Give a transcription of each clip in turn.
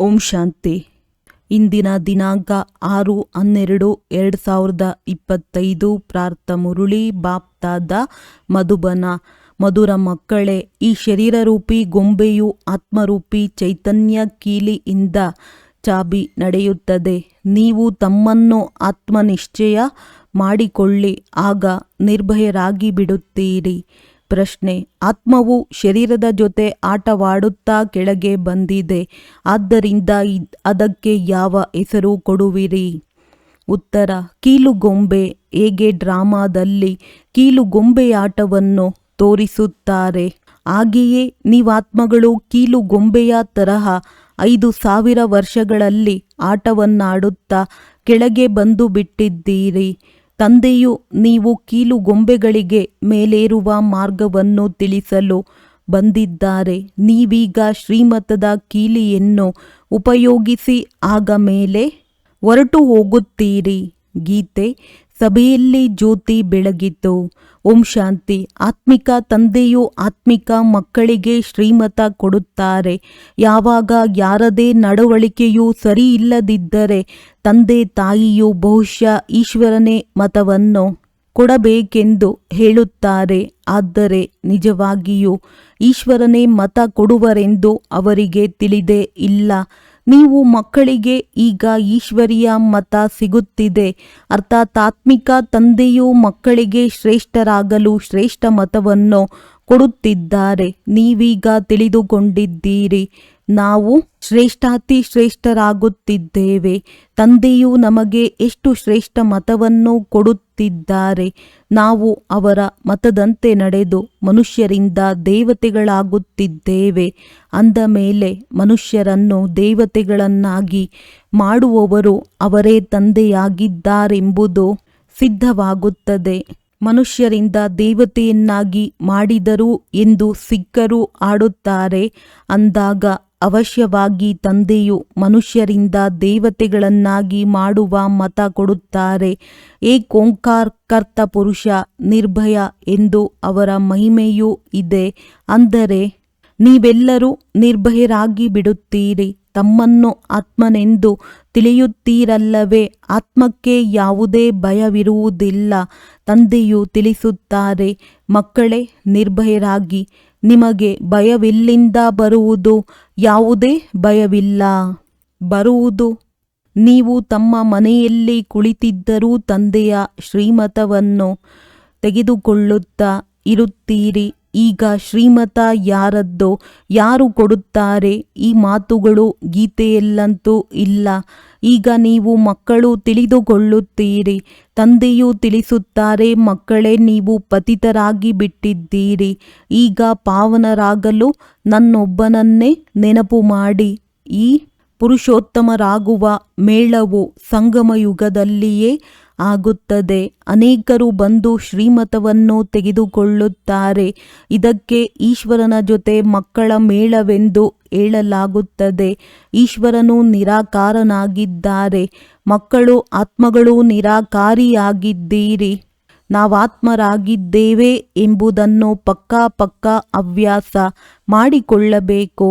ಓಂ ಶಾಂತಿ. ಇಂದಿನ ದಿನಾಂಕ 6/12/2025. ಪ್ರಾರ್ಥ ಮುರುಳಿ ಬಾಪ್ತಾದ ಮಧುಬನ. ಮಧುರ ಮಕ್ಕಳೇ, ಈ ಶರೀರರೂಪಿ ಗೊಂಬೆಯು ಆತ್ಮರೂಪಿ ಚೈತನ್ಯ ಕೀಲಿಯಿಂದ ಚಾಬಿ ನಡೆಯುತ್ತದೆ. ನೀವು ತಮ್ಮನ್ನು ಆತ್ಮನಿಶ್ಚಯ ಮಾಡಿಕೊಳ್ಳಿ, ಆಗ ನಿರ್ಭಯರಾಗಿ ಬಿಡುತ್ತೀರಿ. ಪ್ರಶ್ನೆ: ಆತ್ಮವು ಶರೀರದ ಜೊತೆ ಆಟವಾಡುತ್ತಾ ಕೆಳಗೆ ಬಂದಿದೆ, ಆದ್ದರಿಂದ ಅದಕ್ಕೆ ಯಾವ ಹೆಸರು ಕೊಡುವಿರಿ? ಉತ್ತರ: ಕೀಲುಗೊಂಬೆ. ಹೇಗೆ ಡ್ರಾಮಾದಲ್ಲಿ ಕೀಲುಗೊಂಬೆಯಾಟವನ್ನು ತೋರಿಸುತ್ತಾರೆ, ಹಾಗೆಯೇ ನೀವಾತ್ಮಗಳು ಕೀಲುಗೊಂಬೆಯ ತರಹ 5000 ವರ್ಷಗಳಲ್ಲಿ ಆಟವನ್ನಾಡುತ್ತಾ ಕೆಳಗೆ ಬಂದು ಬಿಟ್ಟಿದ್ದೀರಿ. ತಂದೆಯು ನೀವು ಕೀಲುಗೊಂಬೆಗಳಿಗೆ ಮೇಲೇರುವ ಮಾರ್ಗವನ್ನು ತಿಳಿಸಲು ಬಂದಿದ್ದಾರೆ. ನೀವೀಗ ಶ್ರೀಮತದ ಕೀಲಿಯನ್ನು ಉಪಯೋಗಿಸಿ ಆಗ ಮೇಲೆ ಹೊರಟು ಹೋಗುತ್ತೀರಿ. ಗೀತೆ. ಸಭೆಯಲ್ಲಿ ಜ್ಯೋತಿ ಬೆಳಗಿತು. ಓಂ ಶಾಂತಿ. ಆತ್ಮಿಕ ತಂದೆಯು ಆತ್ಮಿಕ ಮಕ್ಕಳಿಗೆ ಶ್ರೀಮತ ಕೊಡುತ್ತಾರೆ. ಯಾವಾಗ ಯಾರದೇ ನಡವಳಿಕೆಯು ಸರಿಯಿಲ್ಲದಿದ್ದರೆ ತಂದೆ ತಾಯಿಯು ಬಹುಶಃ ಈಶ್ವರನೇ ಮತವನ್ನು ಕೊಡಬೇಕೆಂದು ಹೇಳುತ್ತಾರೆ. ಆದರೆ ನಿಜವಾಗಿಯೂ ಈಶ್ವರನೇ ಮತ ಕೊಡುವರೆಂದು ಅವರಿಗೆ ತಿಳಿದೇ ಇಲ್ಲ. ನೀವು ಮಕ್ಕಳಿಗೆ ಈಗ ಈಶ್ವರೀಯ ಮತ ಸಿಗುತ್ತಿದೆ, ಅರ್ಥಾತ್ ಆತ್ಮಿಕ ತಂದೆಯು ಮಕ್ಕಳಿಗೆ ಶ್ರೇಷ್ಠರಾಗಲು ಶ್ರೇಷ್ಠ ಮತವನ್ನು ಕೊಡುತ್ತಿದ್ದಾರೆ. ನೀವೀಗ ತಿಳಿದುಕೊಂಡಿದ್ದೀರಿ, ನಾವು ಶ್ರೇಷ್ಠಾತಿ ಶ್ರೇಷ್ಠರಾಗುತ್ತಿದ್ದೇವೆ. ತಂದೆಯು ನಮಗೆ ಎಷ್ಟು ಶ್ರೇಷ್ಠ ಮತವನ್ನು ಕೊಡುತ್ತಿದ್ದಾರೆ. ನಾವು ಅವರ ಮತದಂತೆ ನಡೆದು ಮನುಷ್ಯರಿಂದ ದೇವತೆಗಳಾಗುತ್ತಿದ್ದೇವೆ. ಅಂದ ಮೇಲೆ ಮನುಷ್ಯರನ್ನು ದೇವತೆಗಳನ್ನಾಗಿ ಮಾಡುವವರು ಅವರೇ ತಂದೆಯಾಗಿದ್ದಾರೆಂಬುದು ಸಿದ್ಧವಾಗುತ್ತದೆ. ಮನುಷ್ಯರಿಂದ ದೇವತೆಯನ್ನಾಗಿ ಮಾಡಿದರು ಎಂದು ಸಿಖ್ಖರು ಆಡುತ್ತಾರೆ. ಅಂದಾಗ ಅವಶ್ಯವಾಗಿ ತಂದೆಯು ಮನುಷ್ಯರಿಂದ ದೇವತೆಗಳನ್ನಾಗಿ ಮಾಡುವ ಮತ ಕೊಡುತ್ತಾರೆ. ಏಕೋಂಕಾರ್ ಕರ್ತ ಪುರುಷ ನಿರ್ಭಯ ಎಂದು ಅವರ ಮಹಿಮೆಯೂ ಇದೆ. ಅಂದರೆ ನೀವೆಲ್ಲರೂ ನಿರ್ಭಯರಾಗಿ ಬಿಡುತ್ತೀರಿ. ತಮ್ಮನ್ನು ಆತ್ಮನೆಂದು ತಿಳಿಯುತ್ತೀರಲ್ಲವೇ? ಆತ್ಮಕ್ಕೆ ಯಾವುದೇ ಭಯವಿರುವುದಿಲ್ಲ. ತಂದೆಯು ತಿಳಿಸುತ್ತಾರೆ, ಮಕ್ಕಳೇ ನಿರ್ಭಯರಾಗಿ. ನಿಮಗೆ ಭಯವೆಲ್ಲಿಂದ ಬರುವುದು? ಯಾವುದೇ ಭಯವಿಲ್ಲ. ಬರುವುದು ನೀವು ತಮ್ಮ ಮನೆಯಲ್ಲಿ ಕುಳಿತಿದ್ದರೂ ತಂದೆಯ ಶ್ರೀಮತವನ್ನು ತೆಗೆದುಕೊಳ್ಳುತ್ತಾ ಇರುತ್ತೀರಿ. ಈಗ ಶ್ರೀಮತ ಯಾರದ್ದೋ ಯಾರು ಕೊಡುತ್ತಾರೆ? ಈ ಮಾತುಗಳು ಗೀತೆಯಲ್ಲಂತೂ ಇಲ್ಲ. ಈಗ ನೀವು ಮಕ್ಕಳು ತಿಳಿದುಕೊಳ್ಳುತ್ತೀರಿ. ತಂದೆಯು ತಿಳಿಸುತ್ತಾರೆ, ಮಕ್ಕಳೇ ನೀವು ಪತಿತರಾಗಿ ಬಿಟ್ಟಿದ್ದೀರಿ. ಈಗ ಪಾವನರಾಗಲು ನನ್ನೊಬ್ಬನನ್ನೇ ನೆನಪು ಮಾಡಿ. ಈ ಪುರುಷೋತ್ತಮರಾಗುವ ಮೇಳವು ಸಂಗಮಯುಗದಲ್ಲಿಯೇ ಆಗುತ್ತದೆ. ಅನೇಕರು ಬಂದು ಶ್ರೀಮತವನ್ನು ತೆಗೆದುಕೊಳ್ಳುತ್ತಾರೆ. ಇದಕ್ಕೆ ಈಶ್ವರನ ಜೊತೆ ಮಕ್ಕಳ ಮೇಳವೆಂದು ಹೇಳಲಾಗುತ್ತದೆ. ಈಶ್ವರನು ನಿರಾಕಾರನಾಗಿದ್ದಾರೆ, ಮಕ್ಕಳು ಆತ್ಮಗಳು ನಿರಾಕಾರಿಯಾಗಿದ್ದೀರಿ. ನಾವಾತ್ಮರಾಗಿದ್ದೇವೆ ಎಂಬುದನ್ನು ಪಕ್ಕಾ ಹವ್ಯಾಸ ಮಾಡಿಕೊಳ್ಳಬೇಕು.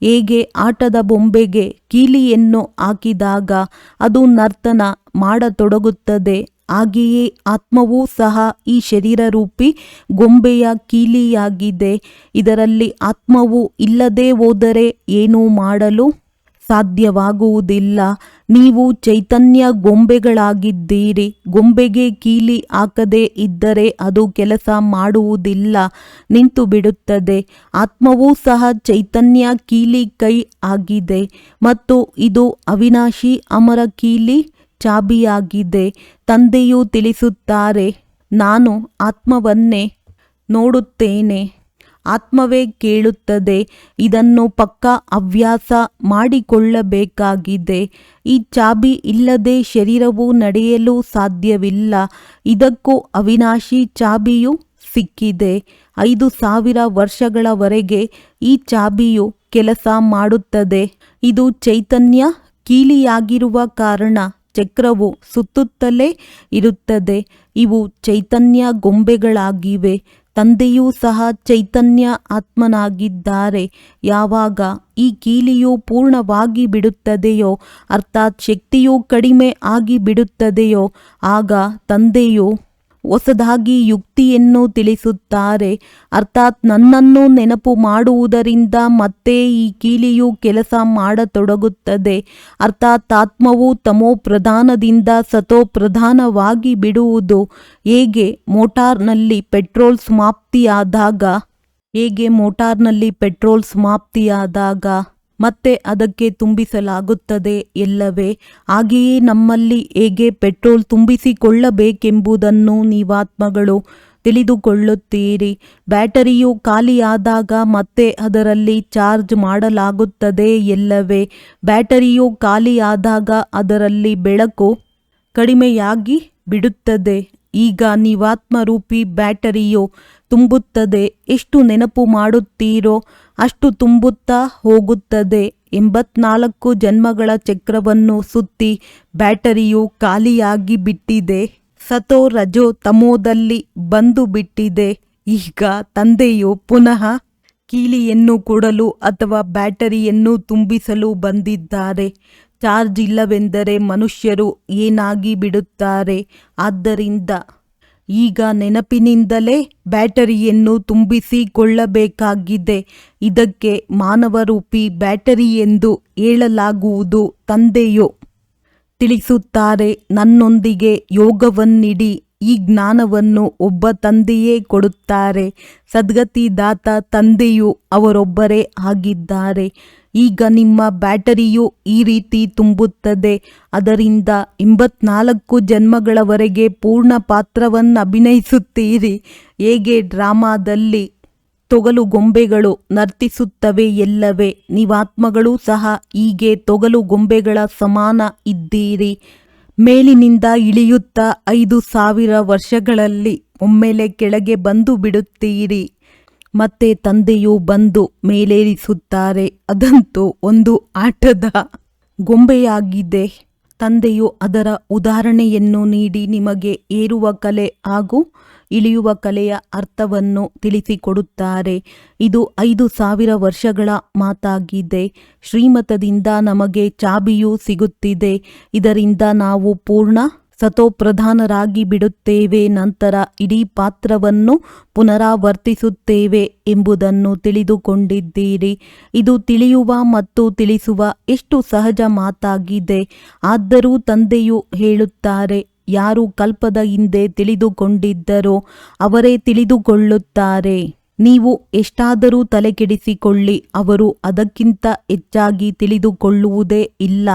ಹೇಗೆ ಆಟದ ಬೊಂಬೆಗೆ ಕೀಲಿಯನ್ನು ಹಾಕಿದಾಗ ಅದು ನರ್ತನ ಮಾಡತೊಡಗುತ್ತದೆ, ಹಾಗೆಯೇ ಆತ್ಮವೂ ಸಹ ಈ ಶರೀರರೂಪಿ ಗೊಂಬೆಯ ಕೀಲಿಯಾಗಿದೆ. ಇದರಲ್ಲಿ ಆತ್ಮವು ಇಲ್ಲದೆ ಹೋದರೆ ಏನೂ ಮಾಡಲು ಸಾಧ್ಯವಾಗುವುದಿಲ್ಲ. ನೀವು ಚೈತನ್ಯ ಗೊಂಬೆಗಳಾಗಿದ್ದೀರಿ. ಗೊಂಬೆಗೆ ಕೀಲಿ ಹಾಕದೇ ಇದ್ದರೆ ಅದು ಕೆಲಸ ಮಾಡುವುದಿಲ್ಲ, ನಿಂತು ಬಿಡುತ್ತದೆ. ಆತ್ಮವೂ ಸಹ ಚೈತನ್ಯ ಕೀಲಿ ಕೈ ಆಗಿದೆ ಮತ್ತು ಇದು ಅವಿನಾಶಿ ಅಮರ ಕೀಲಿ ಚಾಬಿಯಾಗಿದೆ. ತಂದೆಯು ತಿಳಿಸುತ್ತಾರೆ, ನಾನು ಆತ್ಮವನ್ನೇ ನೋಡುತ್ತೇನೆ, ಆತ್ಮವೇ ಕೇಳುತ್ತದೆ. ಇದನ್ನು ಪಕ್ಕಾ ಹವ್ಯಾಸ ಮಾಡಿಕೊಳ್ಳಬೇಕಾಗಿದೆ. ಈ ಚಾಬಿ ಇಲ್ಲದೆ ಶರೀರವು ನಡೆಯಲು ಸಾಧ್ಯವಿಲ್ಲ. ಇದಕ್ಕೂ ಅವಿನಾಶಿ ಚಾಬಿಯು ಸಿಕ್ಕಿದೆ. 5000 ವರ್ಷಗಳವರೆಗೆ ಈ ಚಾಬಿಯು ಕೆಲಸ ಮಾಡುತ್ತದೆ. ಇದು ಚೈತನ್ಯ ಕೀಲಿಯಾಗಿರುವ ಕಾರಣ ಚಕ್ರವು ಸುತ್ತುತ್ತಲೇ ಇರುತ್ತದೆ. ಇವು ಚೈತನ್ಯ ಗೊಂಬೆಗಳಾಗಿವೆ. ತಂದೆಯೂ ಸಹ ಚೈತನ್ಯ ಆತ್ಮನಾಗಿದ್ದಾರೆ. ಯಾವಾಗ ಈ ಕೀಲಿಯು ಪೂರ್ಣವಾಗಿ ಬಿಡುತ್ತದೆಯೋ, ಅರ್ಥಾತ್ ಶಕ್ತಿಯು ಕಡಿಮೆ ಆಗಿ ಬಿಡುತ್ತದೆಯೋ, ಆಗ ತಂದೆಯು ಹೊಸದಾಗಿ ಯುಕ್ತಿಯನ್ನು ತಿಳಿಸುತ್ತಾರೆ. ಅರ್ಥಾತ್ ನನ್ನನ್ನು ನೆನಪು ಮಾಡುವುದರಿಂದ ಮತ್ತೆ ಈ ಕೀಲಿಯು ಕೆಲಸ ಮಾಡತೊಡಗುತ್ತದೆ. ಅರ್ಥಾತ್ ಆತ್ಮವು ತಮೋ ಪ್ರಧಾನದಿಂದ ಸತೋ ಪ್ರಧಾನವಾಗಿ ಬಿಡುವುದು. ಹೇಗೆ ಮೋಟಾರ್ನಲ್ಲಿ ಪೆಟ್ರೋಲ್ ಸಮಾಪ್ತಿಯಾದಾಗ ಮತ್ತೆ ಅದಕ್ಕೆ ತುಂಬಿಸಲಾಗುತ್ತದೆ ಎಲ್ಲವೇ, ಹಾಗೆಯೇ ನಮ್ಮಲ್ಲಿ ಹೇಗೆ ಪೆಟ್ರೋಲ್ ತುಂಬಿಸಿಕೊಳ್ಳಬೇಕೆಂಬುದನ್ನು ನೀವಾತ್ಮಗಳು ತಿಳಿದುಕೊಳ್ಳುತ್ತೀರಿ. ಬ್ಯಾಟರಿಯು ಖಾಲಿಯಾದಾಗ ಮತ್ತೆ ಅದರಲ್ಲಿ ಚಾರ್ಜ್ ಮಾಡಲಾಗುತ್ತದೆ ಎಲ್ಲವೇ. ಬ್ಯಾಟರಿಯು ಖಾಲಿಯಾದಾಗ ಅದರಲ್ಲಿ ಬೆಳಕು ಕಡಿಮೆಯಾಗಿ ಬಿಡುತ್ತದೆ. ಈಗ ನೀವಾತ್ಮರೂಪಿ ಬ್ಯಾಟರಿಯು ತುಂಬುತ್ತದೆ. ಎಷ್ಟು ನೆನಪು ಮಾಡುತ್ತೀರೋ ಅಷ್ಟು ತುಂಬುತ್ತಾ ಹೋಗುತ್ತದೆ. 84 ಜನ್ಮಗಳ ಚಕ್ರವನ್ನು ಸುತ್ತಿ ಬ್ಯಾಟರಿಯು ಖಾಲಿಯಾಗಿ ಬಿಟ್ಟಿದೆ. ಸತೋ ರಜೋ ತಮೋದಲ್ಲಿ ಬಂದು ಬಿಟ್ಟಿದೆ. ಈಗ ತಂದೆಯು ಪುನಃ ಕೀಲಿಯನ್ನು ಕೊಡಲು ಅಥವಾ ಬ್ಯಾಟರಿಯನ್ನು ತುಂಬಿಸಲು ಬಂದಿದ್ದಾರೆ. ಚಾರ್ಜ್ ಇಲ್ಲವೆಂದರೆ ಮನುಷ್ಯರು ಏನಾಗಿ ಬಿಡುತ್ತಾರೆ. ಆದ್ದರಿಂದ ಈಗ ನೆನಪಿನಿಂದಲೇ ಬ್ಯಾಟರಿಯನ್ನು ತುಂಬಿಸಿಕೊಳ್ಳಬೇಕಾಗಿದೆ. ಇದಕ್ಕೆ ಮಾನವರೂಪಿ ಬ್ಯಾಟರಿ ಎಂದು ಹೇಳಲಾಗುವುದು. ತಂದೆಯು ತಿಳಿಸುತ್ತಾರೆ, ನನ್ನೊಂದಿಗೆ ಯೋಗವನ್ನಿಡಿ. ಈ ಜ್ಞಾನವನ್ನು ಒಬ್ಬ ತಂದೆಯೇ ಕೊಡುತ್ತಾರೆ. ಸದ್ಗತಿದಾತ ತಂದೆಯು ಅವರೊಬ್ಬರೇ ಆಗಿದ್ದಾರೆ. ಈಗ ನಿಮ್ಮ ಬ್ಯಾಟರಿಯು ಈ ರೀತಿ ತುಂಬುತ್ತದೆ. ಅದರಿಂದ 84 ಜನ್ಮಗಳವರೆಗೆ ಪೂರ್ಣ ಪಾತ್ರವನ್ನು ಅಭಿನಯಿಸುತ್ತೀರಿ. ಹೇಗೆ ಡ್ರಾಮಾದಲ್ಲಿ ತೊಗಲು ಗೊಂಬೆಗಳು ನರ್ತಿಸುತ್ತವೆ ಎಲ್ಲವೇ, ನೀವಾತ್ಮಗಳೂ ಸಹ ಹೀಗೆ ತೊಗಲು ಗೊಂಬೆಗಳ ಸಮಾನ ಇದ್ದೀರಿ. ಮೇಲಿನಿಂದ ಇಳಿಯುತ್ತಾ 5000 ವರ್ಷಗಳಲ್ಲಿ ಒಮ್ಮೆಲೆ ಕೆಳಗೆ ಬಂದು ಬಿಡುತ್ತೀರಿ. ಮತ್ತೆ ತಂದೆಯು ಬಂದು ಮೇಲೇರಿಸುತ್ತಾರೆ. ಅದಂತೂ ಒಂದು ಆಟದ ಗೊಂಬೆಯಾಗಿದೆ. ತಂದೆಯು ಅದರ ಉದಾಹರಣೆಯನ್ನು ನೀಡಿ ನಿಮಗೆ ಏರುವ ಕಲೆ ಹಾಗೂ ಇಳಿಯುವ ಕಲೆಯ ಅರ್ಥವನ್ನು ತಿಳಿಸಿಕೊಡುತ್ತಾರೆ. ಇದು 5000 ವರ್ಷಗಳ ಮಾತಾಗಿದೆ. ಶ್ರೀಮತದಿಂದ ನಮಗೆ ಚಾಬಿಯೂ ಸಿಗುತ್ತಿದೆ. ಇದರಿಂದ ನಾವು ಪೂರ್ಣ ಸತೋಪ್ರಧಾನರಾಗಿ ಬಿಡುತ್ತೇವೆ. ನಂತರ ಇಡೀ ಪಾತ್ರವನ್ನು ಪುನರಾವರ್ತಿಸುತ್ತೇವೆ ಎಂಬುದನ್ನು ತಿಳಿದುಕೊಂಡಿದ್ದೀರಿ. ಇದು ತಿಳಿಯುವ ಮತ್ತು ತಿಳಿಸುವ ಎಷ್ಟು ಸಹಜ ಮಾತಾಗಿದೆ. ಆದರೂ ತಂದೆಯು ಹೇಳುತ್ತಾರೆ, ಯಾರು ಕಲ್ಪದ ಹಿಂದೆ ತಿಳಿದುಕೊಂಡಿದ್ದರೋ ಅವರೇ ತಿಳಿದುಕೊಳ್ಳುತ್ತಾರೆ. ನೀವು ಎಷ್ಟಾದರೂ ತಲೆಕೆಡಿಸಿಕೊಳ್ಳಿ, ಅವರು ಅದಕ್ಕಿಂತ ಹೆಚ್ಚಾಗಿ ತಿಳಿದುಕೊಳ್ಳುವುದೇ ಇಲ್ಲ.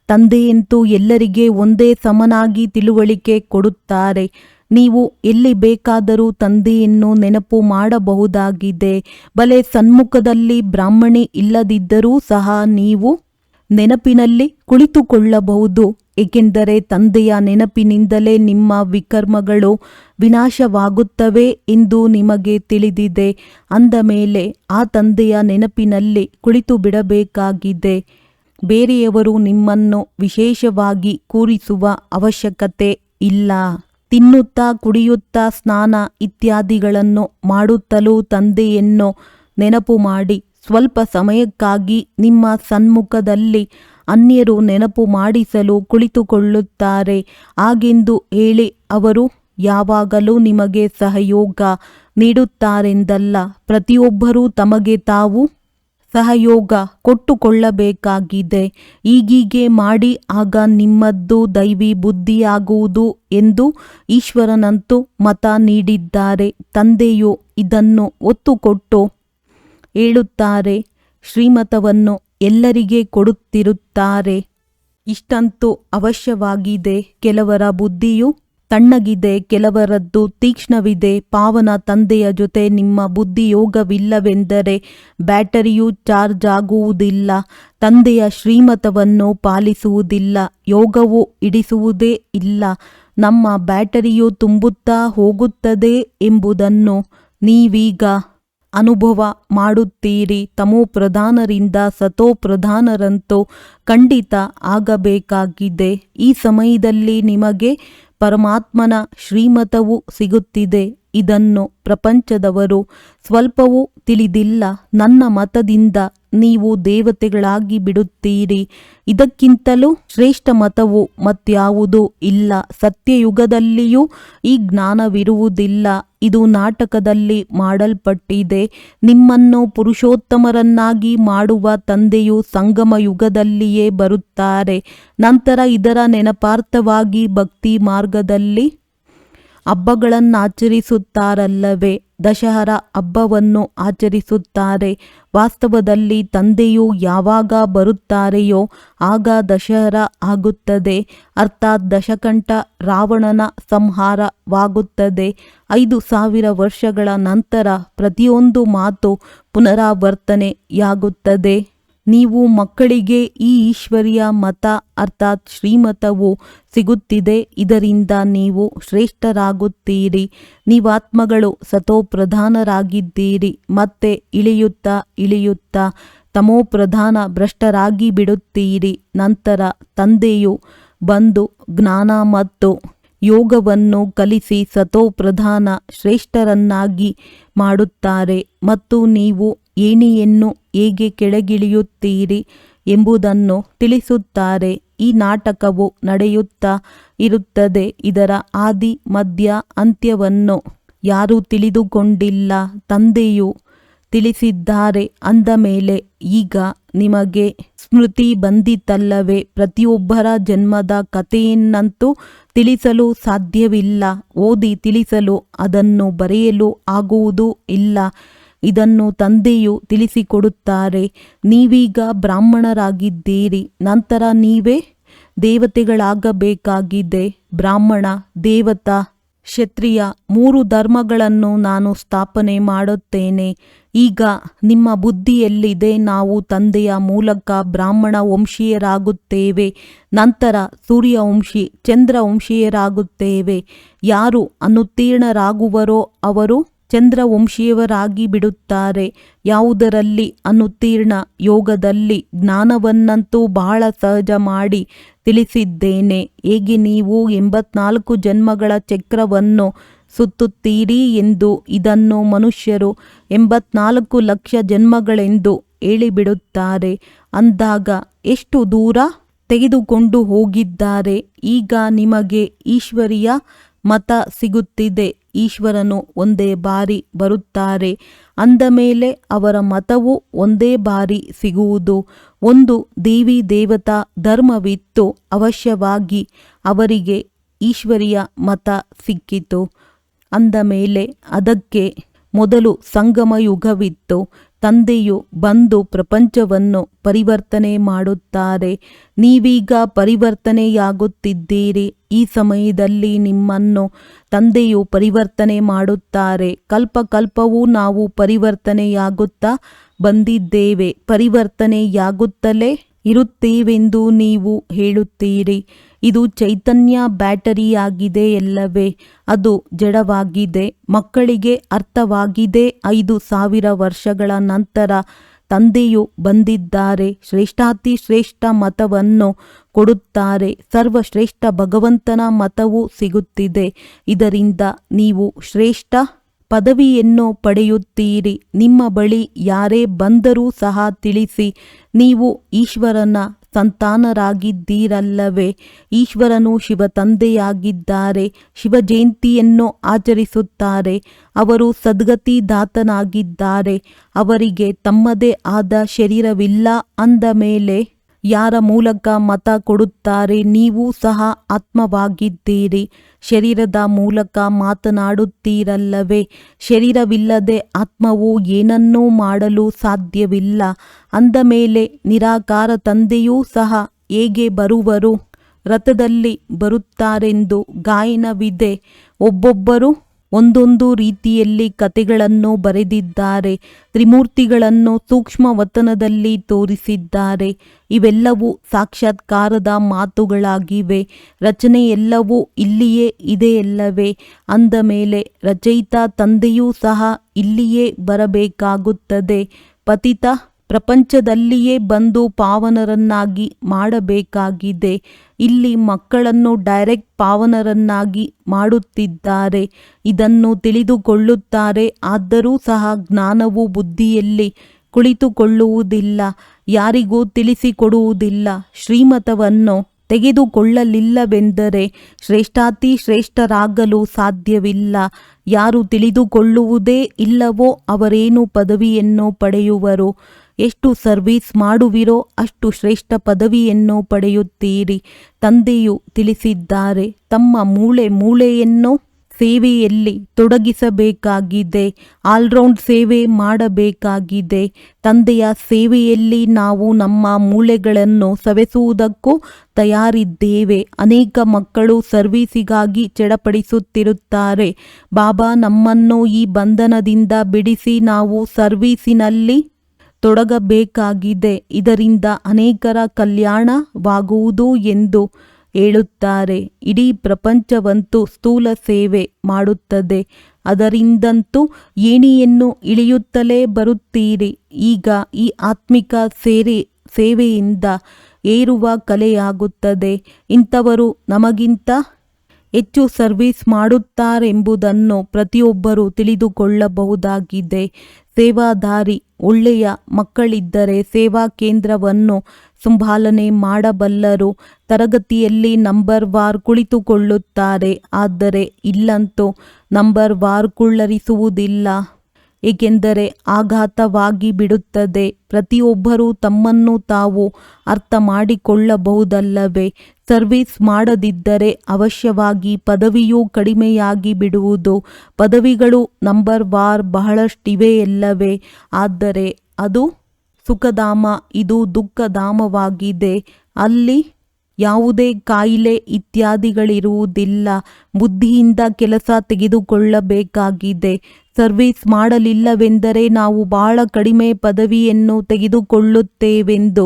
ತಂದೆಯಂತೂ ಎಲ್ಲರಿಗೆ ಒಂದೇ ಸಮನಾಗಿ ತಿಳುವಳಿಕೆ ಕೊಡುತ್ತಾರೆ. ನೀವು ಎಲ್ಲಿ ಬೇಕಾದರೂ ತಂದೆಯನ್ನು ನೆನಪು ಮಾಡಬಹುದಾಗಿದೆ. ಬಲೆ ಸನ್ಮುಖದಲ್ಲಿ ಬ್ರಾಹ್ಮಣಿ ಇಲ್ಲದಿದ್ದರೂ ಸಹ ನೀವು ನೆನಪಿನಲ್ಲಿ ಕುಳಿತುಕೊಳ್ಳಬಹುದು. ಏಕೆಂದರೆ ತಂದೆಯ ನೆನಪಿನಿಂದಲೇ ನಿಮ್ಮ ವಿಕರ್ಮಗಳು ವಿನಾಶವಾಗುತ್ತವೆ ಎಂದು ನಿಮಗೆ ತಿಳಿದಿದೆ. ಅಂದ ಮೇಲೆ ಆ ತಂದೆಯ ನೆನಪಿನಲ್ಲಿ ಕುಳಿತು ಬಿಡಬೇಕಾಗಿದೆ. ಬೇರೆಯವರು ನಿಮ್ಮನ್ನು ವಿಶೇಷವಾಗಿ ಕೂರಿಸುವ ಅವಶ್ಯಕತೆ ಇಲ್ಲ. ತಿನ್ನುತ್ತಾ ಕುಡಿಯುತ್ತಾ ಸ್ನಾನ ಇತ್ಯಾದಿಗಳನ್ನು ಮಾಡುತ್ತಲೂ ತಂದೆಯನ್ನು ನೆನಪು ಮಾಡಿ. ಸ್ವಲ್ಪ ಸಮಯಕ್ಕಾಗಿ ನಿಮ್ಮ ಸನ್ಮುಖದಲ್ಲಿ ಅನ್ಯರು ನೆನಪು ಮಾಡಿಸಲು ಕುಳಿತುಕೊಳ್ಳುತ್ತಾರೆ. ಹಾಗೆಂದು ಹೇಳಿ ಅವರು ಯಾವಾಗಲೂ ನಿಮಗೆ ಸಹಯೋಗ ನೀಡುತ್ತಾರೆಂದಲ್ಲ. ಪ್ರತಿಯೊಬ್ಬರೂ ತಮಗೆ ತಾವು ಸಹಯೋಗ ಕೊಟ್ಟುಕೊಳ್ಳಬೇಕಾಗಿದೆ. ಈಗೀಗೆ ಮಾಡಿ, ಆಗ ನಿಮ್ಮದ್ದು ದೈವಿ ಬುದ್ಧಿಯಾಗುವುದು ಎಂದು ಈಶ್ವರನಂತೂ ಮತ ನೀಡಿದ್ದಾರೆ. ತಂದೆಯು ಇದನ್ನು ಒತ್ತು ಕೊಟ್ಟು ಹೇಳುತ್ತಾರೆ. ಶ್ರೀಮತವನ್ನು ಎಲ್ಲರಿಗೆ ಕೊಡುತ್ತಿರುತ್ತಾರೆ. ಇಷ್ಟಂತೂ ಅವಶ್ಯವಾಗಿದೆ. ಕೆಲವರ ಬುದ್ಧಿಯು ತಣ್ಣಗಿದೆ, ಕೆಲವರದ್ದು ತೀಕ್ಷ್ಣವಿದೆ. ಪಾವನ ತಂದೆಯ ಜೊತೆ ನಿಮ್ಮ ಬುದ್ಧಿಯೋಗವಿಲ್ಲವೆಂದರೆ ಬ್ಯಾಟರಿಯು ಚಾರ್ಜ್ ಆಗುವುದಿಲ್ಲ. ತಂದೆಯ ಶ್ರೀಮತವನ್ನು ಪಾಲಿಸುವುದಿಲ್ಲ. ಯೋಗವು ಹಿಡಿಸುವುದೇ ಇಲ್ಲ. ನಮ್ಮ ಬ್ಯಾಟರಿಯು ತುಂಬುತ್ತಾ ಹೋಗುತ್ತದೆ ಎಂಬುದನ್ನು ನೀವೀಗ ಅನುಭವ ಮಾಡುತ್ತೀರಿ. ತಮೋಪ್ರಧಾನರಿಂದ ಸತೋಪ್ರಧಾನರಂತೂ ಖಂಡಿತ ಆಗಬೇಕಾಗಿದೆ. ಈ ಸಮಯದಲ್ಲಿ ನಿಮಗೆ ಪರಮಾತ್ಮನ ಶ್ರೀಮತವು ಸಿಗುತ್ತಿದೆ. ಇದನ್ನು ಪ್ರಪಂಚದವರು ಸ್ವಲ್ಪವೂ ತಿಳಿದಿಲ್ಲ. ನನ್ನ ಮತದಿಂದ ನೀವು ದೇವತೆಗಳಾಗಿ ಬಿಡುತ್ತೀರಿ. ಇದಕ್ಕಿಂತಲೂ ಶ್ರೇಷ್ಠ ಮತವು ಮತ್ಯಾವುದೂ ಇಲ್ಲ. ಸತ್ಯಯುಗದಲ್ಲಿಯೂ ಈ ಜ್ಞಾನವಿರುವುದಿಲ್ಲ. ಇದು ನಾಟಕದಲ್ಲಿ ಮಾಡಲ್ಪಟ್ಟಿದೆ. ನಿಮ್ಮನ್ನು ಪುರುಷೋತ್ತಮರನ್ನಾಗಿ ಮಾಡುವ ತಂದೆಯು ಸಂಗಮ ಯುಗದಲ್ಲಿಯೇ ಬರುತ್ತಾರೆ. ನಂತರ ಇದರ ನೆನಪಾರ್ಥವಾಗಿ ಭಕ್ತಿ ಮಾರ್ಗದಲ್ಲಿ ಹಬ್ಬಗಳನ್ನಾಚರಿಸುತ್ತಾರಲ್ಲವೇ? ದಶಹರಾ ಹಬ್ಬವನ್ನು ಆಚರಿಸುತ್ತಾರೆ. ವಾಸ್ತವದಲ್ಲಿ ತಂದೆಯು ಯಾವಾಗ ಬರುತ್ತಾರೆಯೋ ಆಗ ದಶಹರಾ ಆಗುತ್ತದೆ. ಅರ್ಥಾತ್ ದಶಕಂಠ ರಾವಣನ ಸಂಹಾರವಾಗುತ್ತದೆ. 5000 ವರ್ಷಗಳ ನಂತರ ಪ್ರತಿಯೊಂದು ಮಾತು ಪುನರಾವರ್ತನೆಯಾಗುತ್ತದೆ. ನೀವು ಮಕ್ಕಳಿಗೆ ಈ ಈಶ್ವರಿಯ ಮತ ಅರ್ಥಾತ್ ಶ್ರೀಮತವು ಸಿಗುತ್ತಿದೆ. ಇದರಿಂದ ನೀವು ಶ್ರೇಷ್ಠರಾಗುತ್ತೀರಿ. ನೀವಾತ್ಮಗಳು ಸತೋಪ್ರಧಾನರಾಗಿದ್ದೀರಿ. ಮತ್ತೆ ಇಳಿಯುತ್ತಾ ತಮೋಪ್ರಧಾನ ಭ್ರಷ್ಟರಾಗಿ ಬಿಡುತ್ತೀರಿ. ನಂತರ ತಂದೆಯು ಬಂದು ಜ್ಞಾನ ಮತ್ತು ಯೋಗವನ್ನು ಕಲಿಸಿ ಸತೋಪ್ರಧಾನ ಶ್ರೇಷ್ಠರನ್ನಾಗಿ ಮಾಡುತ್ತಾರೆ ಮತ್ತು ನೀವು ಏಣಿಯನ್ನು ಹೇಗೆ ಕೆಳಗಿಳಿಯುತ್ತೀರಿ ಎಂಬುದನ್ನು ತಿಳಿಸುತ್ತಾರೆ. ಈ ನಾಟಕವು ನಡೆಯುತ್ತಾ ಇರುತ್ತದೆ. ಇದರ ಆದಿ ಮಧ್ಯ ಅಂತ್ಯವನ್ನು ಯಾರೂ ತಿಳಿದುಕೊಂಡಿಲ್ಲ. ತಂದೆಯು ತಿಳಿಸಿದ್ದಾರೆ ಅಂದ ಮೇಲೆ ಈಗ ನಿಮಗೆ ಸ್ಮೃತಿ ಬಂದಿತಲ್ಲವೇ? ಪ್ರತಿಯೊಬ್ಬರ ಜನ್ಮದ ಕಥೆಯನ್ನಂತೂ ತಿಳಿಸಲು ಸಾಧ್ಯವಿಲ್ಲ. ಓದಿ ತಿಳಿಸಲು ಅದನ್ನು ಬರೆಯಲು ಆಗುವುದೂ ಇಲ್ಲ. ಇದನ್ನು ತಂದೆಯು ತಿಳಿಸಿಕೊಡುತ್ತಾರೆ. ನೀವೀಗ ಬ್ರಾಹ್ಮಣರಾಗಿದ್ದೀರಿ. ನಂತರ ನೀವೇ ದೇವತೆಗಳಾಗಬೇಕಾಗಿದೆ. ಬ್ರಾಹ್ಮಣ, ದೇವತಾ, ಕ್ಷತ್ರಿಯ 3 ಧರ್ಮಗಳನ್ನು ನಾನು ಸ್ಥಾಪನೆ ಮಾಡುತ್ತೇನೆ. ಈಗ ನಿಮ್ಮ ಬುದ್ಧಿಯಲ್ಲಿದೆ, ನಾವು ತಂದೆಯ ಮೂಲಕ ಬ್ರಾಹ್ಮಣ ವಂಶೀಯರಾಗುತ್ತೇವೆ. ನಂತರ ಸೂರ್ಯವಂಶಿ, ಚಂದ್ರವಂಶೀಯರಾಗುತ್ತೇವೆ. ಯಾರು ಅನುತ್ತೀರ್ಣರಾಗುವರೋ ಅವರು ಚಂದ್ರವಂಶೀಯವರಾಗಿ ಬಿಡುತ್ತಾರೆ. ಯಾವುದರಲ್ಲಿ ಅನುತ್ತೀರ್ಣ? ಯೋಗದಲ್ಲಿ. ಜ್ಞಾನವನ್ನಂತೂ ಬಹಳ ಸಹಜ ಮಾಡಿ ತಿಳಿಸಿದ್ದೇನೆ. ಹೇಗೆ ನೀವು 84 ಜನ್ಮಗಳ ಚಕ್ರವನ್ನು ಸುತ್ತುತ್ತೀರಿ ಎಂದು. ಇದನ್ನು ಮನುಷ್ಯರು 84 ಲಕ್ಷ ಜನ್ಮಗಳೆಂದು ಹೇಳಿಬಿಡುತ್ತಾರೆ. ಅಂದಾಗ ಎಷ್ಟು ದೂರ ತೆಗೆದುಕೊಂಡು ಹೋಗಿದ್ದಾರೆ. ಈಗ ನಿಮಗೆ ಈಶ್ವರಿಯ ಮತ ಸಿಗುತ್ತಿದೆ. ಈಶ್ವರನು ಒಂದೇ ಬಾರಿ ಬರುತ್ತಾರೆ. ಅಂದ ಮೇಲೆ ಅವರ ಮತವು ಒಂದೇ ಬಾರಿ ಸಿಗುವುದು. ಒಂದು ದೇವಿ ದೇವತಾ ಧರ್ಮವಿತ್ತು. ಅವಶ್ಯವಾಗಿ ಅವರಿಗೆ ಈಶ್ವರಿಯ ಮತ ಸಿಕ್ಕಿತು. ಅಂದ ಮೇಲೆ ಅದಕ್ಕೆ ಮೊದಲು ಸಂಗಮ ಯುಗವಿತ್ತು. ತಂದೆಯು ಬಂದು ಪ್ರಪಂಚವನ್ನು ಪರಿವರ್ತನೆ ಮಾಡುತ್ತಾರೆ. ನೀವೀಗ ಪರಿವರ್ತನೆಯಾಗುತ್ತಿದ್ದೀರಿ. ಈ ಸಮಯದಲ್ಲಿ ನಿಮ್ಮನ್ನು ತಂದೆಯು ಪರಿವರ್ತನೆ ಮಾಡುತ್ತಾರೆ. ಕಲ್ಪವೂ ನಾವು ಪರಿವರ್ತನೆಯಾಗುತ್ತಾ ಬಂದಿದ್ದೇವೆ. ಪರಿವರ್ತನೆಯಾಗುತ್ತಲೇ ಇರುತ್ತೇವೆಂದು ನೀವು ಹೇಳುತ್ತೀರಿ. ಇದು ಚೈತನ್ಯ ಬ್ಯಾಟರಿಯಾಗಿದೆ ಎಲ್ಲವೇ? ಅದು ಜಡವಾಗಿದೆ. ಮಕ್ಕಳಿಗೆ ಅರ್ಥವಾಗಿದೆ. 5000 ವರ್ಷಗಳ ನಂತರ ತಂದೆಯು ಬಂದಿದ್ದಾರೆ. ಶ್ರೇಷ್ಠಾತಿ ಶ್ರೇಷ್ಠ ಮತವನ್ನು ಕೊಡುತ್ತಾರೆ. ಸರ್ವಶ್ರೇಷ್ಠ ಭಗವಂತನ ಮತವೂ ಸಿಗುತ್ತಿದೆ. ಇದರಿಂದ ನೀವು ಶ್ರೇಷ್ಠ ಪದವಿಯನ್ನು ಪಡೆಯುತ್ತೀರಿ. ನಿಮ್ಮ ಬಳಿ ಯಾರೇ ಬಂದರೂ ಸಹ ತಿಳಿಸಿ, ನೀವು ಈಶ್ವರನ ಸಂತಾನರಾಗಿದ್ದೀರಲ್ಲವೇ? ಈಶ್ವರನು ಶಿವ ತಂದೆಯಾಗಿದ್ದಾರೆ. ಶಿವ ಜಯಂತಿಯನ್ನು ಆಚರಿಸುತ್ತಾರೆ. ಅವರು ಸದ್ಗತಿದಾತನಾಗಿದ್ದಾರೆ. ಅವರಿಗೆ ತಮ್ಮದೇ ಆದ ಶರೀರವಿಲ್ಲ. ಅಂದ ಮೇಲೆ ಯಾರ ಮೂಲಕ ಮತ ಕೊಡುತ್ತಾರೆ? ನೀವು ಸಹ ಆತ್ಮವಾಗಿದ್ದೀರಿ. ಶರೀರದ ಮೂಲಕ ಮಾತನಾಡುತ್ತೀರಲ್ಲವೇ? ಶರೀರವಿಲ್ಲದೆ ಆತ್ಮವು ಏನನ್ನೂ ಮಾಡಲು ಸಾಧ್ಯವಿಲ್ಲ. ಅಂದ ಮೇಲೆ ನಿರಾಕಾರ ತಂದೆಯೂ ಸಹ ಹೇಗೆ ಬರುವರು? ರಥದಲ್ಲಿ ಬರುತ್ತಾರೆಂದು ಗಾಯನವಿದೆ. ಒಬ್ಬೊಬ್ಬರು ಒಂದೊಂದು ರೀತಿಯಲ್ಲಿ ಕಥೆಗಳನ್ನು ಬರೆದಿದ್ದಾರೆ. ತ್ರಿಮೂರ್ತಿಗಳನ್ನು ಸೂಕ್ಷ್ಮವತನದಲ್ಲಿ ತೋರಿಸಿದ್ದಾರೆ. ಇವೆಲ್ಲವೂ ಸಾಕ್ಷಾತ್ಕಾರದ ಮಾತುಗಳಾಗಿವೆ. ರಚನೆಯೆಲ್ಲವೂ ಇಲ್ಲಿಯೇ ಇದೆಯಲ್ಲವೇ? ಅಂದ ಮೇಲೆ ರಚಯಿತ ತಂದೆಯೂ ಸಹ ಇಲ್ಲಿಯೇ ಬರಬೇಕಾಗುತ್ತದೆ. ಪತಿತ ಪ್ರಪಂಚದಲ್ಲಿಯೇ ಬಂದು ಪಾವನರನ್ನಾಗಿ ಮಾಡಬೇಕಾಗಿದೆ. ಇಲ್ಲಿ ಮಕ್ಕಳನ್ನು ಡೈರೆಕ್ಟ್ ಪಾವನರನ್ನಾಗಿ ಮಾಡುತ್ತಿದ್ದಾರೆ. ಇದನ್ನು ತಿಳಿದುಕೊಳ್ಳುತ್ತಾರೆ. ಆದರೂ ಸಹ ಜ್ಞಾನವು ಬುದ್ಧಿಯಲ್ಲಿ ಕುಳಿತುಕೊಳ್ಳುವುದಿಲ್ಲ, ಯಾರಿಗೂ ತಿಳಿಸಿಕೊಡುವುದಿಲ್ಲ. ಶ್ರೀಮತವನ್ನು ತೆಗೆದುಕೊಳ್ಳಲಿಲ್ಲವೆಂದರೆ ಶ್ರೇಷ್ಠಾತಿ ಶ್ರೇಷ್ಠರಾಗಲು ಸಾಧ್ಯವಿಲ್ಲ. ಯಾರು ತಿಳಿದುಕೊಳ್ಳುವುದೇ ಇಲ್ಲವೋ ಅವರೇನು ಪದವಿಯನ್ನು ಪಡೆಯುವರು. ಎಷ್ಟು ಸರ್ವೀಸ್ ಮಾಡುವಿರೋ ಅಷ್ಟು ಶ್ರೇಷ್ಠ ಪದವಿಯನ್ನು ಪಡೆಯುತ್ತೀರಿ. ತಂದೆಯು ತಿಳಿಸಿದ್ದಾರೆ, ತಮ್ಮ ಮೂಳೆಯನ್ನು ಸೇವೆಯಲ್ಲಿ ತೊಡಗಿಸಬೇಕಾಗಿದೆ. ಆಲ್ರೌಂಡ್ ಸೇವೆ ಮಾಡಬೇಕಾಗಿದೆ. ತಂದೆಯ ಸೇವೆಯಲ್ಲಿ ನಾವು ನಮ್ಮ ಮೂಳೆಗಳನ್ನು ಸವೆಸುವುದಕ್ಕೂ ತಯಾರಿದ್ದೇವೆ. ಅನೇಕ ಮಕ್ಕಳು ಸರ್ವೀಸಿಗಾಗಿ ಚಡಪಡಿಸುತ್ತಿರುತ್ತಾರೆ. ಬಾಬಾ ನಮ್ಮನ್ನು ಈ ಬಂಧನದಿಂದ ಬಿಡಿಸಿ ನಾವು ಸರ್ವೀಸಿನಲ್ಲಿ ತೊಡಗಬೇಕಾಗಿದೆ. ಇದರಿಂದ ಅನೇಕರ ಕಲ್ಯಾಣವಾಗುವುದು ಎಂದು ಹೇಳುತ್ತಾರೆ. ಇಡೀ ಪ್ರಪಂಚವಂತೂ ಸ್ಥೂಲ ಸೇವೆ ಮಾಡುತ್ತದೆ. ಅದರಿಂದಂತೂ ಏಣಿಯನ್ನು ಇಳಿಯುತ್ತಲೇ ಬರುತ್ತೀರಿ. ಈಗ ಈ ಆತ್ಮಿಕ ಸೇವೆಯಿಂದ ಏರುವ ಕಲೆಯಾಗುತ್ತದೆ. ಇಂಥವರು ನಮಗಿಂತ ಹೆಚ್ಚು ಸರ್ವೀಸ್ ಮಾಡುತ್ತಾರೆಂಬುದನ್ನು ಪ್ರತಿಯೊಬ್ಬರೂ ತಿಳಿದುಕೊಳ್ಳಬಹುದಾಗಿದೆ. ಸೇವಾದಾರಿ ಒಳ್ಳೆಯ ಮಕ್ಕಳಿದ್ದರೆ ಸೇವಾ ಕೇಂದ್ರವನ್ನು ಸಂಭಾಲನೆ ಮಾಡಬಲ್ಲರು. ತರಗತಿಯಲ್ಲಿ ನಂಬರ್ ವಾರ್ ಕುಳಿತುಕೊಳ್ಳುತ್ತಾರೆ. ಆದರೆ ಇಲ್ಲಂತೂ ನಂಬರ್ ವಾರ್ ಕುಳ್ಳರಿಸುವುದಿಲ್ಲ, ಏಕೆಂದರೆ ಆಘಾತವಾಗಿ ಬಿಡುತ್ತದೆ. ಪ್ರತಿಯೊಬ್ಬರೂ ತಮ್ಮನ್ನು ತಾವು ಅರ್ಥ ಮಾಡಿಕೊಳ್ಳಬಹುದಲ್ಲವೇ? ಸರ್ವೀಸ್ ಮಾಡದಿದ್ದರೆ ಅವಶ್ಯವಾಗಿ ಪದವಿಯೂ ಕಡಿಮೆಯಾಗಿ ಬಿಡುವುದು. ಪದವಿಗಳು ನಂಬರ್ ವಾರ್ ಬಹಳಷ್ಟಿವೆಯಲ್ಲವೇ? ಆದರೆ ಅದು ಸುಖಧಾಮ, ಇದು ದುಃಖಧಾಮವಾಗಿದೆ. ಅಲ್ಲಿ ಯಾವುದೇ ಕಾಯಿಲೆ ಇತ್ಯಾದಿಗಳಿರುವುದಿಲ್ಲ. ಬುದ್ಧಿಯಿಂದ ಕೆಲಸ ತೆಗೆದುಕೊಳ್ಳಬೇಕಾಗಿದೆ. ಸರ್ವೀಸ್ ಮಾಡಲಿಲ್ಲವೆಂದರೆ ನಾವು ಬಹಳ ಕಡಿಮೆ ಪದವಿಯನ್ನು ತೆಗೆದುಕೊಳ್ಳುತ್ತೇವೆಂದು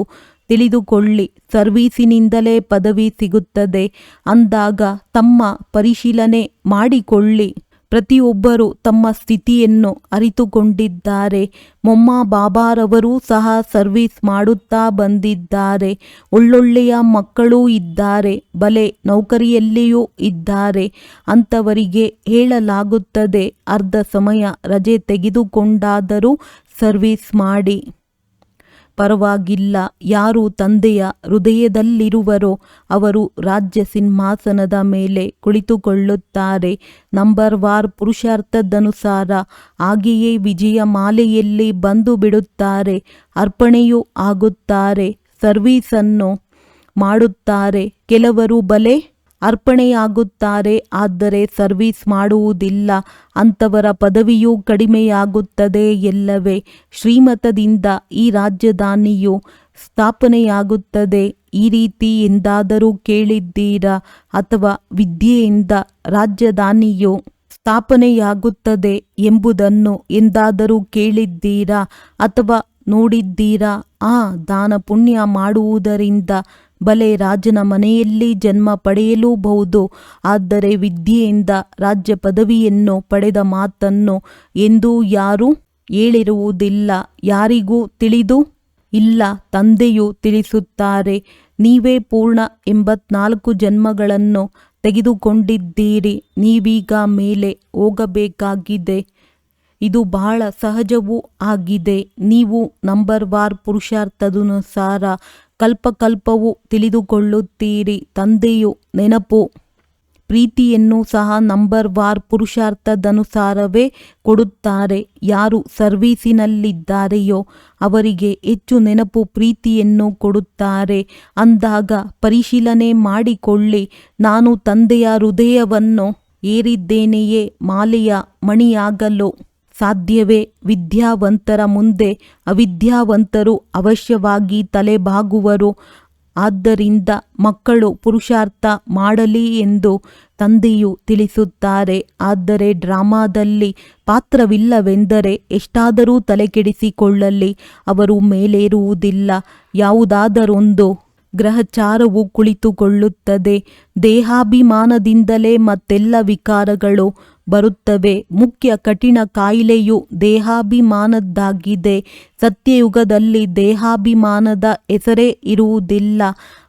ತಿಳಿದುಕೊಳ್ಳಿ. ಸರ್ವೀಸಿನಿಂದಲೇ ಪದವಿ ಸಿಗುತ್ತದೆ. ಅಂದಾಗ ತಮ್ಮ ಪರಿಶೀಲನೆ ಮಾಡಿಕೊಳ್ಳಿ. ಪ್ರತಿಯೊಬ್ಬರೂ ತಮ್ಮ ಸ್ಥಿತಿಯನ್ನು ಅರಿತುಕೊಂಡಿದ್ದಾರೆ. ಮೊಮ್ಮ ಬಾಬಾರವರೂ ಸಹ ಸರ್ವೀಸ್ ಮಾಡುತ್ತಾ ಬಂದಿದ್ದಾರೆ. ಒಳ್ಳೊಳ್ಳೆಯ ಮಕ್ಕಳೂ ಇದ್ದಾರೆ, ಬಲೆ ನೌಕರಿಯಲ್ಲಿಯೂ ಇದ್ದಾರೆ. ಅಂಥವರಿಗೆ ಹೇಳಲಾಗುತ್ತದೆ, ಅರ್ಧ ಸಮಯ ರಜೆ ತೆಗೆದುಕೊಂಡಾದರೂ ಸರ್ವೀಸ್ ಮಾಡಿ, ಪರವಾಗಿಲ್ಲ. ಯಾರು ತಂದೆಯ ಹೃದಯದಲ್ಲಿರುವರೋ ಅವರು ರಾಜ್ಯ ಸಿಂಹಾಸನದ ಮೇಲೆ ಕುಳಿತುಕೊಳ್ಳುತ್ತಾರೆ. ನಂಬರ್ ವಾರ್ ಪುರುಷಾರ್ಥದನುಸಾರ ಹಾಗೆಯೇ ವಿಜಯ ಮಾಲೆಯಲ್ಲಿ ಬಂದು ಬಿಡುತ್ತಾರೆ. ಅರ್ಪಣೆಯೂ ಆಗುತ್ತಾರೆ, ಸರ್ವೀಸನ್ನು ಮಾಡುತ್ತಾರೆ. ಕೆಲವರು ಬಲೆ ಅರ್ಪಣೆಯಾಗುತ್ತಾರೆ, ಆದರೆ ಸರ್ವೀಸ್ ಮಾಡುವುದಿಲ್ಲ. ಅಂಥವರ ಪದವಿಯೂ ಕಡಿಮೆಯಾಗುತ್ತದೆ ಎಲ್ಲವೇ? ಶ್ರೀಮತದಿಂದ ಈ ರಾಜಧಾನಿಯು ಸ್ಥಾಪನೆಯಾಗುತ್ತದೆ. ಈ ರೀತಿ ಎಂದಾದರೂ ಕೇಳಿದ್ದೀರಾ? ಅಥವಾ ವಿದ್ಯೆಯಿಂದ ರಾಜಧಾನಿಯು ಸ್ಥಾಪನೆಯಾಗುತ್ತದೆ ಎಂಬುದನ್ನು ಎಂದಾದರೂ ಕೇಳಿದ್ದೀರಾ? ಅಥವಾ ನೋಡಿದ್ದೀರಾ? ದಾನ ಪುಣ್ಯ ಮಾಡುವುದರಿಂದ ಬಲೆ ರಾಜನ ಮನೆಯಲ್ಲಿ ಜನ್ಮ ಪಡೆಯಲೂಬಹುದು. ಆದರೆ ವಿದ್ಯೆಯಿಂದ ರಾಜ್ಯ ಪದವಿಯನ್ನು ಪಡೆದ ಮಾತನ್ನು ಎಂದೂ ಯಾರೂ ಹೇಳಿರುವುದಿಲ್ಲ, ಯಾರಿಗೂ ತಿಳಿದು ಇಲ್ಲ. ತಂದೆಯು ತಿಳಿಸುತ್ತಾರೆ, ನೀವೇ ಪೂರ್ಣ 84 ಜನ್ಮಗಳನ್ನು ತೆಗೆದುಕೊಂಡಿದ್ದೀರಿ. ನೀವೀಗ ಮೇಲೆ ಹೋಗಬೇಕಾಗಿದೆ. ಇದು ಬಹಳ ಸಹಜವೂ ಆಗಿದೆ. ನೀವು ನಂಬರ್ ವಾರ್ ಪುರುಷಾರ್ಥದನುಸಾರ ಕಲ್ಪಕಲ್ಪವೂ ತಿಳಿದುಕೊಳ್ಳುತ್ತೀರಿ. ತಂದೆಯು ನೆನಪು ಪ್ರೀತಿಯನ್ನು ಸಹ ನಂಬರ್ ವಾರ್ ಪುರುಷಾರ್ಥದನುಸಾರವೇ ಕೊಡುತ್ತಾರೆ. ಯಾರು ಸರ್ವೀಸಿನಲ್ಲಿದ್ದಾರೆಯೋ ಅವರಿಗೆ ಹೆಚ್ಚು ನೆನಪು ಪ್ರೀತಿಯನ್ನು ಕೊಡುತ್ತಾರೆ. ಅಂದಾಗ ಪರಿಶೀಲನೆ ಮಾಡಿಕೊಳ್ಳಿ, ನಾನು ತಂದೆಯ ಹೃದಯವನ್ನು ಏರಿದ್ದೇನೆಯೇ? ಮಾಲೆಯ ಮಣಿಯಾಗಲು ಸಾಧ್ಯವೇ? ವಿದ್ಯಾವಂತರ ಮುಂದೆ ಅವಿದ್ಯಾವಂತರು ಅವಶ್ಯವಾಗಿ ತಲೆಬಾಗುವರು. ಆದ್ದರಿಂದ ಮಕ್ಕಳು ಪುರುಷಾರ್ಥ ಮಾಡಲಿ ಎಂದು ತಂದೆಯು ತಿಳಿಸುತ್ತಾರೆ. ಆದರೆ ಡ್ರಾಮಾದಲ್ಲಿ ಪಾತ್ರವಿಲ್ಲವೆಂದರೆ ಎಷ್ಟಾದರೂ ತಲೆಕೆಡಿಸಿಕೊಳ್ಳಲಿ, ಅವರು ಮೇಲೇರುವುದಿಲ್ಲ. ಯಾವುದಾದರೊಂದು ಗ್ರಹಚಾರವು ಕುಳಿತುಕೊಳ್ಳುತ್ತದೆ. ದೇಹಾಭಿಮಾನದಿಂದಲೇ ಮತ್ತೆಲ್ಲ ವಿಕಾರಗಳು ಬರುತ್ತವೆ. ಮುಖ್ಯ ಕಠಿಣ ಕಾಯಿಲೆಯು ದೇಹಾಭಿಮಾನದ್ದಾಗಿದೆ. ಸತ್ಯಯುಗದಲ್ಲಿ ದೇಹಾಭಿಮಾನದ ಹೆಸರೇ ಇರುವುದಿಲ್ಲ.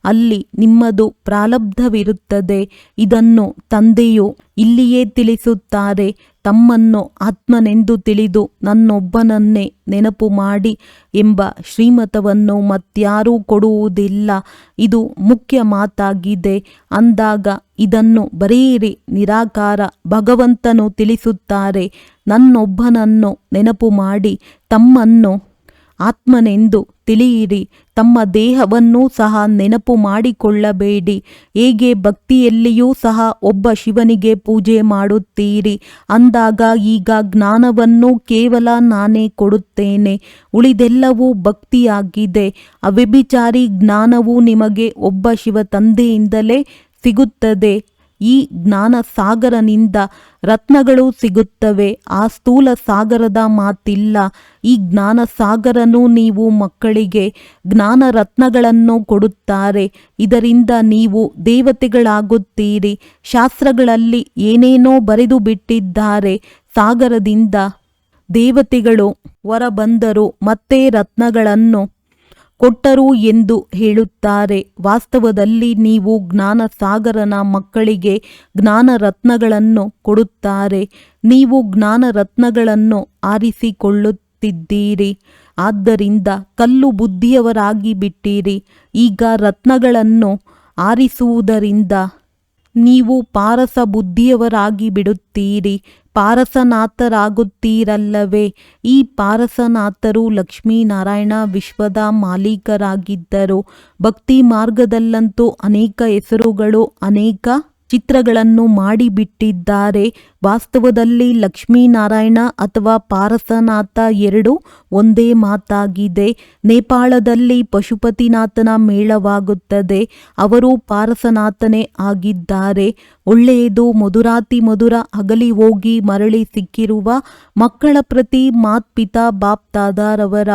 ಅಲ್ಲಿ ನಿಮ್ಮದು ಪ್ರಾರಬ್ಧವಿರುತ್ತದೆ. ಇದನ್ನು ತಂದೆಯು ಇಲ್ಲಿಯೇ ತಿಳಿಸುತ್ತಾರೆ. ತಮ್ಮನ್ನು ಆತ್ಮನೆಂದು ತಿಳಿದು ನನ್ನೊಬ್ಬನನ್ನೇ ನೆನಪು ಮಾಡಿ ಎಂಬ ಶ್ರೀಮತವನ್ನು ಮತ್ಯಾರೂ ಕೊಡುವುದಿಲ್ಲ. ಇದು ಮುಖ್ಯ ಮಾತಾಗಿದೆ. ಅಂದಾಗ ಇದನ್ನು ಬರೆಯಿರಿ. ನಿರಾಕಾರ ಭಗವಂತನು ತಿಳಿಸುತ್ತಾರೆ, ನನ್ನೊಬ್ಬನನ್ನು ನೆನಪು ಮಾಡಿ ತಮ್ಮನ್ನು ಆತ್ಮನೆಂದು ತಿಳಿಯಿರಿ. ತಮ್ಮ ದೇಹವನ್ನೂ ಸಹ ನೆನಪು ಮಾಡಿಕೊಳ್ಳಬೇಡಿ. ಹೇಗೆ ಭಕ್ತಿಯಲ್ಲಿಯೂ ಸಹ ಒಬ್ಬ ಶಿವನಿಗೆ ಪೂಜೆ ಮಾಡುತ್ತೀರಿ. ಅಂದಾಗ ಈಗ ಜ್ಞಾನವನ್ನು ಕೇವಲ ನಾನೇ ಕೊಡುತ್ತೇನೆ. ಉಳಿದೆಲ್ಲವೂ ಭಕ್ತಿಯಾಗಿದೆ. ಅವ್ಯಭಿಚಾರಿ ಜ್ಞಾನವು ನಿಮಗೆ ಒಬ್ಬ ಶಿವ ತಂದೆಯಿಂದಲೇ ಸಿಗುತ್ತದೆ. ಈ ಜ್ಞಾನ ಸಾಗರನಿಂದ ರತ್ನಗಳು ಸಿಗುತ್ತವೆ. ಆ ಸ್ಥೂಲ ಸಾಗರದ ಮಾತಿಲ್ಲ. ಈ ಜ್ಞಾನ ಸಾಗರನು ನೀವು ಮಕ್ಕಳಿಗೆ ಜ್ಞಾನ ರತ್ನಗಳನ್ನು ಕೊಡುತ್ತಾರೆ. ಇದರಿಂದ ನೀವು ದೇವತೆಗಳಾಗುತ್ತೀರಿ. ಶಾಸ್ತ್ರಗಳಲ್ಲಿ ಏನೇನೋ ಬರೆದು ಬಿಟ್ಟಿದ್ದಾರೆ. ಸಾಗರದಿಂದ ದೇವತೆಗಳು ಹೊರಬಂದರು ಮತ್ತೆ ರತ್ನಗಳನ್ನು ಕೊಟ್ಟರು ಎಂದು ಹೇಳುತ್ತಾರೆ. ವಾಸ್ತವದಲ್ಲಿ ನೀವು ಜ್ಞಾನ ಸಾಗರನ ಮಕ್ಕಳಿಗೆ ಜ್ಞಾನ ರತ್ನಗಳನ್ನು ಕೊಡುತ್ತಾರೆ. ನೀವು ಜ್ಞಾನ ರತ್ನಗಳನ್ನು ಆರಿಸಿಕೊಳ್ಳುತ್ತಿದ್ದೀರಿ. ಆದ್ದರಿಂದ ಕಲ್ಲು ಬುದ್ಧಿಯವರಾಗಿ ಬಿಟ್ಟಿರಿ. ಈಗ ರತ್ನಗಳನ್ನು ಆರಿಸುವುದರಿಂದ ನೀವು ಪಾರಸ ಬುದ್ಧಿಯವರಾಗಿ ಬಿಡುತ್ತೀರಿ. ಪಾರಸನಾಥರಾಗುತ್ತೀರಲ್ಲವೇ. ಈ ಪಾರಸನಾಥರು ಲಕ್ಷ್ಮೀನಾರಾಯಣ ವಿಶ್ವದ ಮಾಲೀಕರಾಗಿದ್ದರು. ಭಕ್ತಿ ಮಾರ್ಗದಲ್ಲಂತೂ ಅನೇಕ ಹೆಸರುಗಳು, ಅನೇಕ ಚಿತ್ರಗಳನ್ನು ಮಾಡಿಬಿಟ್ಟಿದ್ದಾರೆ. ವಾಸ್ತವದಲ್ಲಿ ಲಕ್ಷ್ಮೀನಾರಾಯಣ ಅಥವಾ ಪಾರಸನಾಥ ಎರಡು ಒಂದೇ ಮಾತಾಗಿದೆ. ನೇಪಾಳದಲ್ಲಿ ಪಶುಪತಿನಾಥನ ಮೇಳವಾಗುತ್ತದೆ. ಅವರು ಪಾರಸನಾಥನೇ ಆಗಿದ್ದಾರೆ. ಒಳ್ಳೆಯದು. ಮಧುರಾತಿ ಮಧುರ ಅಗಲಿ ಹೋಗಿ ಮರಳಿ ಸಿಕ್ಕಿರುವ ಮಕ್ಕಳ ಪ್ರತಿ ಮಾತ್ಪಿತಾ ಬಾಪ್ದಾದಾರವರ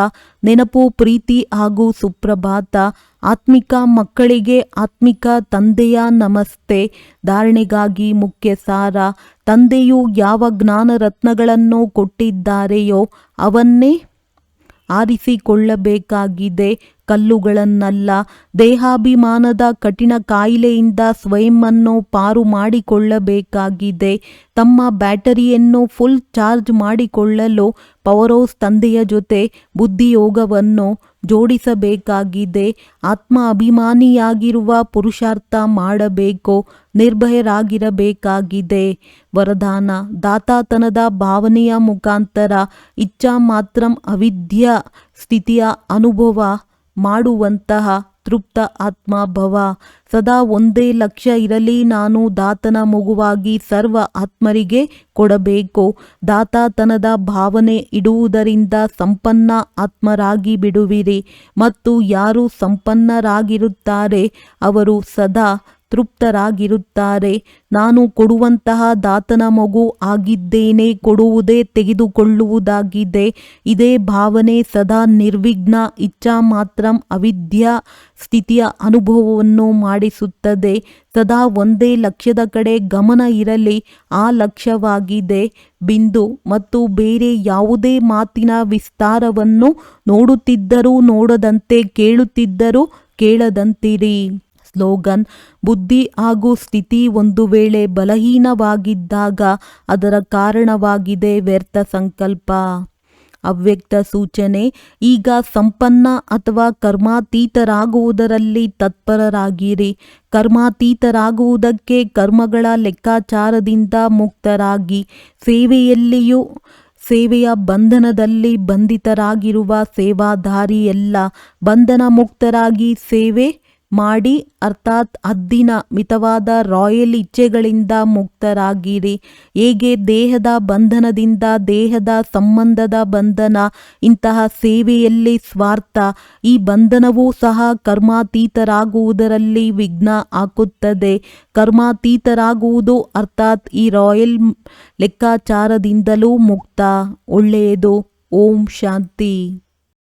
ನೆನಪು, ಪ್ರೀತಿ ಹಾಗೂ ಸುಪ್ರಭಾತ. ಆತ್ಮಿಕ ಮಕ್ಕಳಿಗೆ ಆತ್ಮಿಕ ತಂದೆಯ ನಮಸ್ತೆ. ಧಾರಣೆಗಾಗಿ ಮುಖ್ಯ ಸಾರ. ತಂದೆಯು ಯಾವ ಜ್ಞಾನ ರತ್ನಗಳನ್ನು ಕೊಟ್ಟಿದ್ದಾರೆಯೋ ಅವನ್ನೇ ಆರಿಸಿಕೊಳ್ಳಬೇಕಾಗಿದೆ, ಕಲ್ಲುಗಳನ್ನಲ್ಲ. ದೇಹಾಭಿಮಾನದ ಕಠಿಣ ಕಾಯಿಲೆಯಿಂದ ಸ್ವಯಂವನ್ನು ಪಾರು ಮಾಡಿಕೊಳ್ಳಬೇಕಾಗಿದೆ. ತಮ್ಮ ಬ್ಯಾಟರಿಯನ್ನು ಫುಲ್ ಚಾರ್ಜ್ ಮಾಡಿಕೊಳ್ಳಲು ಪವರ್ ಹೌಸ್ ತಂದೆಯ ಜೊತೆ ಬುದ್ಧಿಯೋಗವನ್ನು ಜೋಡಿಸಬೇಕಾಗಿದೆ. ಆತ್ಮ ಅಭಿಮಾನಿಯಾಗಿರುವ ಪುರುಷಾರ್ಥ ಮಾಡಬೇಕು. ನಿರ್ಭಯರಾಗಿರಬೇಕಾಗಿದೆ. ವರದಾನ. ದಾತಾತನದ ಭಾವನೆಯ ಮುಖಾಂತರ ಇಚ್ಛಾ ಮಾತ್ರಂ ಅವಿದ್ಯಾ ಸ್ಥಿತಿಯ ಅನುಭವ ಮಾಡುವಂತಹ ತೃಪ್ತ ಆತ್ಮಭವ. ಸದಾ ಒಂದೇ ಲಕ್ಷ್ಯ ಇರಲಿ. ನಾನು ದಾತನ ಮಗುವಾಗಿ ಸರ್ವ ಆತ್ಮರಿಗೆ ಕೊಡಬೇಕು. ದಾತಾತನದ ಭಾವನೆ ಇಡುವುದರಿಂದ ಸಂಪನ್ನ ಆತ್ಮರಾಗಿ ಬಿಡುವಿರಿ. ಮತ್ತು ಯಾರು ಸಂಪನ್ನರಾಗಿರುತ್ತಾರೆ ಅವರು ಸದಾ ತೃಪ್ತರಾಗಿರುತ್ತಾರೆ. ನಾನು ಕೊಡುವಂತಹ ದಾತನ ಮಗು ಆಗಿದ್ದೇನೆ. ಕೊಡುವುದೇ ತೆಗೆದುಕೊಳ್ಳುವುದಾಗಿದೆ. ಇದೇ ಭಾವನೆ ಸದಾ ನಿರ್ವಿಘ್ನ ಇಚ್ಛಾ ಮಾತ್ರಂ ಅವಿದ್ಯಾ ಸ್ಥಿತಿಯ ಅನುಭವವನ್ನು ಮಾಡಿಸುತ್ತದೆ. ಸದಾ ಒಂದೇ ಲಕ್ಷ್ಯದ ಕಡೆ ಗಮನ ಇರಲಿ. ಆ ಲಕ್ಷ್ಯವಾಗಿದೆ ಬಿಂದು. ಮತ್ತು ಬೇರೆ ಯಾವುದೇ ಮಾತಿನ ವಿಸ್ತಾರವನ್ನು ನೋಡುತ್ತಿದ್ದರೂ ನೋಡದಂತೆ, ಕೇಳುತ್ತಿದ್ದರೂ ಕೇಳದಂತಿರಿ. ಸ್ಲೋಗನ್. ಬುದ್ಧಿ ಹಾಗೂ ಸ್ಥಿತಿ ಒಂದು ವೇಳೆ ಬಲಹೀನವಾಗಿದ್ದಾಗ ಅದರ ಕಾರಣವಾಗಿದೆ ವ್ಯರ್ಥ ಸಂಕಲ್ಪ. ಅವ್ಯಕ್ತ ಸೂಚನೆ. ಈಗ ಸಂಪನ್ನ ಅಥವಾ ಕರ್ಮಾತೀತರಾಗುವುದರಲ್ಲಿ ತತ್ಪರರಾಗಿರಿ. ಕರ್ಮಾತೀತರಾಗುವುದಕ್ಕೆ ಕರ್ಮಗಳ ಲೆಕ್ಕಾಚಾರದಿಂದ ಮುಕ್ತರಾಗಿ, ಸೇವೆಯಲ್ಲಿಯೂ ಸೇವೆಯ ಬಂಧನದಲ್ಲಿ ಬಂಧಿತರಾಗಿರುವ ಸೇವಾದಾರಿಯಲ್ಲ. ಬಂಧನ ಮುಕ್ತರಾಗಿ ಸೇವೆ ಮಾಡಿ, ಅರ್ಥಾತ್ ಹದ್ದಿನ ಮಿತವಾದ ರಾಯಲ್ ಇಚ್ಛೆಗಳಿಂದ ಮುಕ್ತರಾಗಿರಿ. ಹೇಗೆ ದೇಹದ ಬಂಧನದಿಂದ ದೇಹದ ಸಂಬಂಧದ ಬಂಧನ, ಇಂತಹ ಸೇವೆಯಲ್ಲಿ ಸ್ವಾರ್ಥ, ಈ ಬಂಧನವೂ ಸಹ ಕರ್ಮಾತೀತರಾಗುವುದರಲ್ಲಿ ವಿಘ್ನ ಹಾಕುತ್ತದೆ. ಕರ್ಮಾತೀತರಾಗುವುದು ಅರ್ಥಾತ್ ಈ ರಾಯಲ್ ಲೆಕ್ಕಾಚಾರದಿಂದಲೂ ಮುಕ್ತ. ಒಳ್ಳೆಯದು. ಓಂ ಶಾಂತಿ.